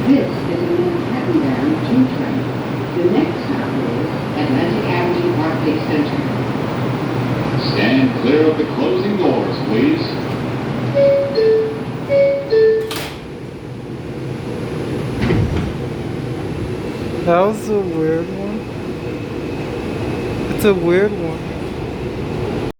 This is a Manhattan-bound 2 train. The next stop is Atlantic Avenue Barclays Center. Stand clear of the closing doors, please. That was a weird one. It's a weird one.